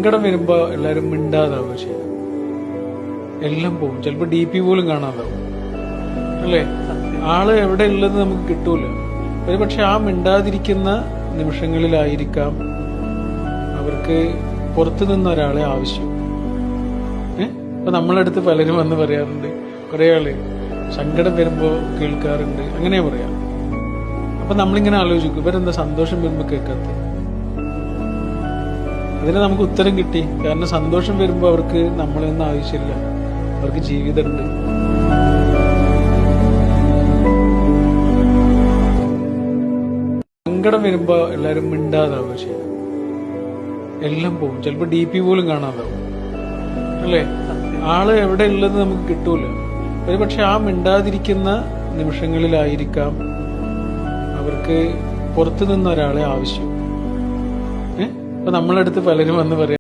സങ്കടം വരുമ്പോ എല്ലാരും മിണ്ടാതാവുക ചെയ്യും. എല്ലാം പോകും. ചിലപ്പോ DP പോലും കാണാതാവും അല്ലേ? ആള് എവിടെ ഉള്ളത് നമുക്ക് കിട്ടൂല. ഒരു പക്ഷെ ആ മിണ്ടാതിരിക്കുന്ന നിമിഷങ്ങളിലായിരിക്കാം അവർക്ക് പുറത്തു നിന്ന് ഒരാളെ ആവശ്യം. അപ്പൊ നമ്മളടുത്ത് പലരും വന്ന് പറയാറുണ്ട്, കുറെ ആള് സങ്കടം വരുമ്പോ കേൾക്കാറുണ്ട്, അങ്ങനെ പറയാം. അപ്പൊ നമ്മളിങ്ങനെ ആലോചിക്കും, ഇവരെന്താ സന്തോഷം വരുമ്പോ കേൾക്കാത്ത? അതിന് നമുക്ക് ഉത്തരം കിട്ടി. കാരണം സന്തോഷം വരുമ്പോ അവർക്ക് നമ്മളെയൊന്നും ആവശ്യമില്ല, അവർക്ക് ജീവിതമുണ്ട്. സങ്കടം വരുമ്പോ എല്ലാരും മിണ്ടാതാവുക ചെയ്യും. എല്ലാം പോകും. ചിലപ്പോ DP പോലും കാണാതാവും അല്ലേ? ആള് എവിടെ ഉള്ളത് നമുക്ക് കിട്ടൂല. ഒരു പക്ഷെ ആ മിണ്ടാതിരിക്കുന്ന നിമിഷങ്ങളിലായിരിക്കാം അവർക്ക് പുറത്തു നിന്ന് ഒരാളെ ആവശ്യം. അപ്പൊ നമ്മളടുത്ത് പലരും വന്ന് പറയാം,